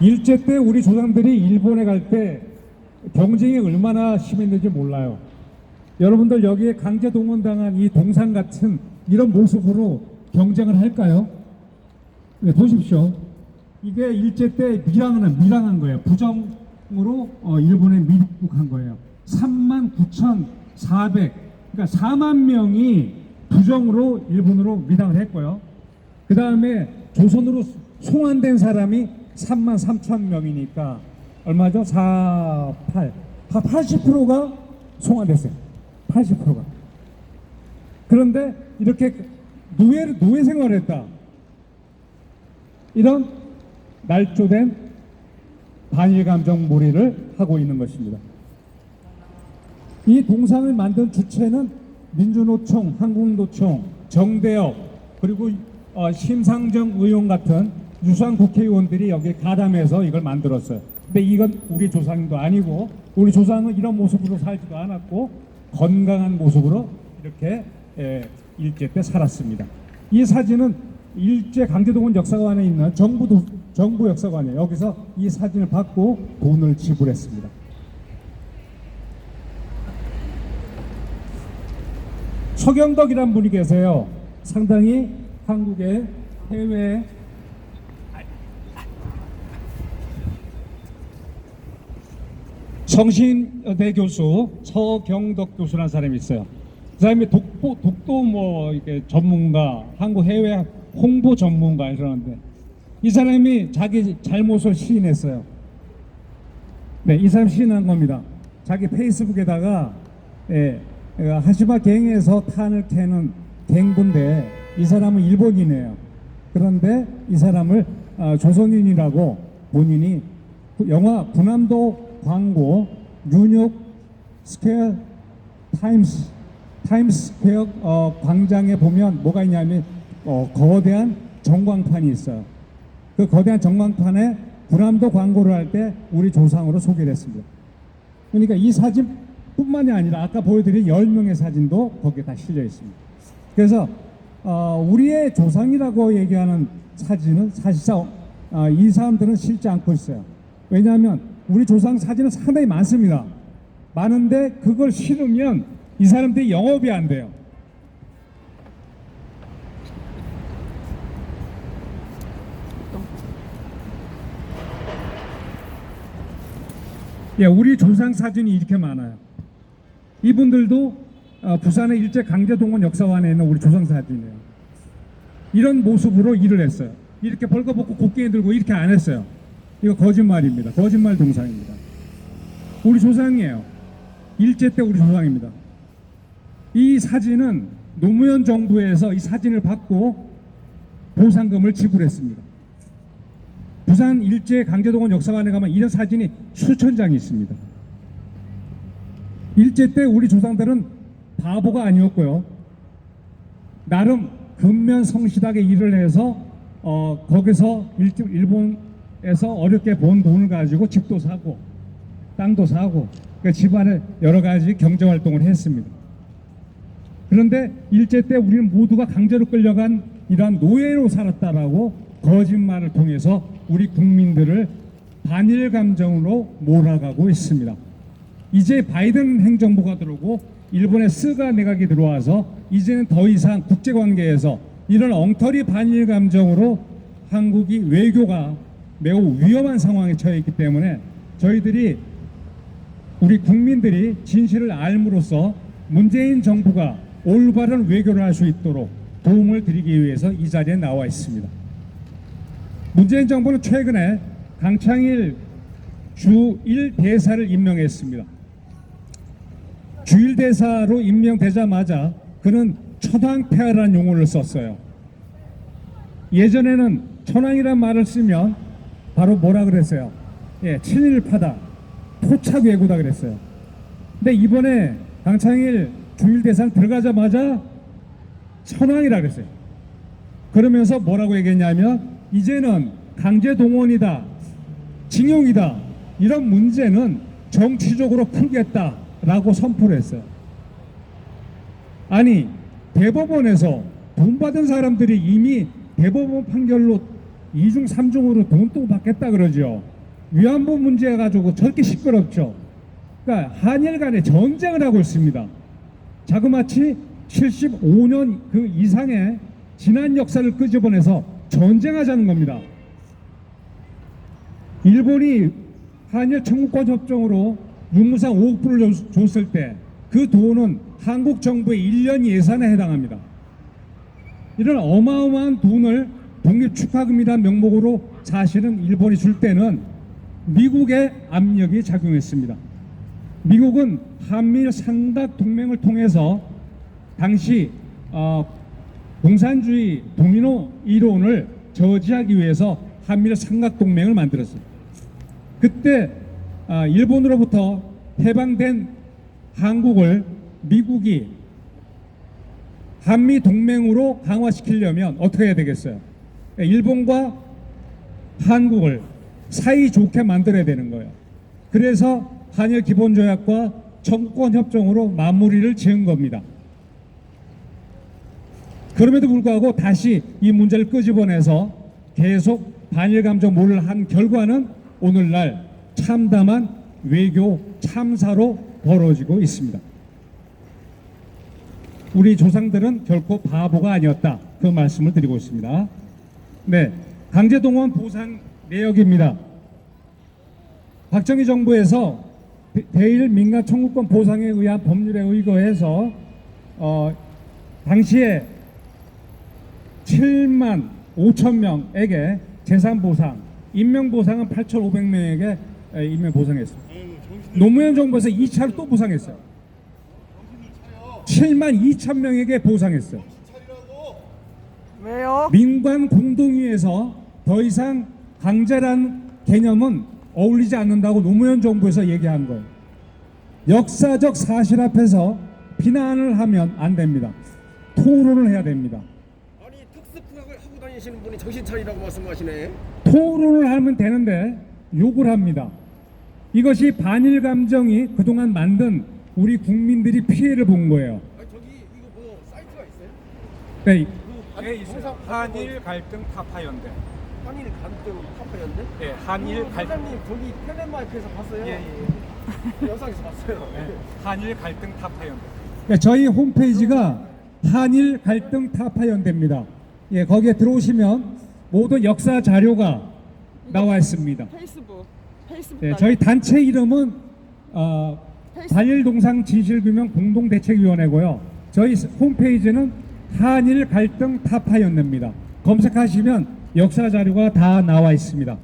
일제 때 우리 조상들이 일본에 갈 때 경쟁이 얼마나 심했는지 몰라요. 여러분들 여기에 강제 동원당한 이 동상 같은 이런 모습으로 경쟁을 할까요? 네, 보십시오. 이게 일제 때 밀항한 거예요. 부정으로 일본에 밀국한 거예요. 39,400, 그러니까 4만 명이 부정으로 일본으로 밀항을 했고요. 그 다음에 조선으로 송환된 사람이 33,000명이니까 얼마죠? 80%가 송환됐어요. 80%가. 그런데 이렇게 노예 생활을 했다. 이런 날조된 반일감정 몰이를 하고 있는 것입니다. 이 동상을 만든 주체는 민주노총, 한국노총, 정대협, 그리고 심상정 의원 같은 유수한 국회의원들이 여기에 가담해서 이걸 만들었어요. 근데 이건 우리 조상도 아니고, 우리 조상은 이런 모습으로 살지도 않았고 건강한 모습으로 이렇게 일제 때 살았습니다. 이 사진은 일제 강제동원 역사관에 있는 정부 역사관이에요. 여기서 이 사진을 받고 돈을 지불했습니다. 서경덕이라는 분이 계세요. 상당히 한국의 해외 성신대 교수 서경덕 교수라는 사람이 있어요. 그 사람이 독도 뭐 이렇게 전문가, 한국 해외 홍보 전문가 이러는데 이 사람이 자기 잘못을 시인했어요. 네, 이 사람 시인한 겁니다. 자기 페이스북에다가 하시마 갱에서 탄을 캐는 갱부인데 이 사람은 일본인이에요. 그런데 이 사람을 조선인이라고 본인이 영화 군함도 광고 뉴욕 스퀘어 타임스 스퀘어 광장에 보면 뭐가 있냐면 거대한 전광판이 있어요. 그 거대한 전광판에 군함도 광고를 할 때 우리 조상으로 소개를 했습니다. 그러니까 이 사진뿐만이 아니라 아까 보여드린 10명의 사진도 거기에 다 실려 있습니다. 그래서 우리의 조상이라고 얘기하는 사진은 사실상 이 사람들은 실지 않고 있어요. 왜냐하면 우리 조상 사진은 상당히 많습니다. 많은데 그걸 실으면 이 사람들이 영업이 안 돼요. 예, 우리 조상 사진이 이렇게 많아요. 이분들도 부산의 일제 강제동원 역사관에 있는 우리 조상 사진이에요. 이런 모습으로 일을 했어요. 이렇게 벌거벗고 곡괭이 들고 이렇게 안 했어요. 이거 거짓말입니다. 거짓말 동상입니다. 우리 조상이에요. 일제 때 우리 조상입니다. 이 사진은 노무현 정부에서 이 사진을 받고 보상금을 지불했습니다. 부산 일제 강제동원 역사관에 가면 이런 사진이 수천 장이 있습니다. 일제 때 우리 조상들은 바보가 아니었고요. 나름 근면성실하게 일을 해서 거기서 일본에서 어렵게 번 돈을 가지고 집도 사고 땅도 사고 그 집안에 여러 가지 경제 활동을 했습니다. 그런데 일제 때 우리는 모두가 강제로 끌려간 이러한 노예로 살았다라고 거짓말을 통해서 우리 국민들을 반일 감정으로 몰아가고 있습니다. 이제 바이든 행정부가 들어오고 일본의 스가 내각이 들어와서 이제는 더 이상 국제관계에서 이런 엉터리 반일 감정으로 한국이 외교가 매우 위험한 상황에 처해 있기 때문에 저희들이 우리 국민들이 진실을 알므로써 문재인 정부가 올바른 외교를 할 수 있도록 도움을 드리기 위해서 이 자리에 나와 있습니다. 문재인 정부는 최근에 강창일 주1대사를 임명했습니다. 주1대사로 임명되자마자 그는 천황폐하라는 용어를 썼어요. 예전에는 천황이란 말을 쓰면 바로 뭐라 그랬어요? 친일파다, 토착외구다 그랬어요. 근데 이번에 강창일 주1대사는 들어가자마자 천황이라 그랬어요. 그러면서 뭐라고 얘기했냐면 이제는 강제동원이다, 징용이다, 이런 문제는 정치적으로 풀겠다라고 선포를 했어요. 아니, 대법원에서 돈 받은 사람들이 이미 대법원 판결로 2중 3중으로 돈 또 받겠다 그러죠. 위안부 문제 가지고 저렇게 시끄럽죠. 그러니까 한일 간에 전쟁을 하고 있습니다. 자그마치 75년 그 이상의 지난 역사를 끄집어내서 전쟁하자는 겁니다. 일본이 한일 청구권 협정으로 유무상 5억 불을 줬을 때 그 돈은 한국 정부의 1년 예산에 해당합니다. 이런 어마어마한 돈을 독립 축하금이라는 명목으로 사실은 일본이 줄 때는 미국의 압력이 작용했습니다. 미국은 한미일 삼각 동맹을 통해서 당시 공산주의 도미노 이론을 저지하기 위해서 한미일 삼각 동맹을 만들었어요. 그때 일본으로부터 해방된 한국을 미국이 한미 동맹으로 강화시키려면 어떻게 해야 되겠어요? 일본과 한국을 사이좋게 만들어야 되는 거예요. 그래서 한일 기본조약과 청구권 협정으로 마무리를 지은 겁니다. 그럼에도 불구하고 다시 이 문제를 끄집어내서 계속 반일 감정 몰을 한 결과는 오늘날 참담한 외교 참사로 벌어지고 있습니다. 우리 조상들은 결코 바보가 아니었다. 그 말씀을 드리고 있습니다. 네, 강제동원 보상 내역입니다. 박정희 정부에서 대일 민간 청구권 보상에 의한 법률에 의거해서 당시에 7만 5천 명에게 재산보상, 인명보상은 8,500명에게 인명보상했습니다. 노무현 정부에서 2차로 또 보상했어요. 7만 2천 명에게 보상했어요. 왜요? 민관 공동위에서 더 이상 강제란 개념은 어울리지 않는다고 노무현 정부에서 얘기한 거예요. 역사적 사실 앞에서 비난을 하면 안 됩니다. 토론을 해야 됩니다. 아니 특수부학을 하고 다니시는 분이 정신 차리라고 말씀하시네. 토론을 하면 되는데 욕을 합니다. 이것이 반일 감정이 그동안 만든 우리 국민들이 피해를 본 거예요. 아니 저기 이거 뭐 사이트가 있어요? 네, 네 있어요. 한일 갈등 타파연대. 한일 갈등 카페였는데? 네, 한일 갈등. 사장님 저기 텔레마이크에서 봤어요. 예. 영상에서 봤어요. 한일 갈등 타파연대. 네, 저희 홈페이지가 한일 갈등 타파연대입니다. 예, 거기에 들어오시면 모든 역사 자료가 나와 있습니다. 페이스북 네, 저희 단체 이름은 반일동상 진실규명 공동대책위원회고요. 저희 홈페이지는 한일 갈등 타파연대입니다. 검색하시면 역사 자료가 다 나와 있습니다.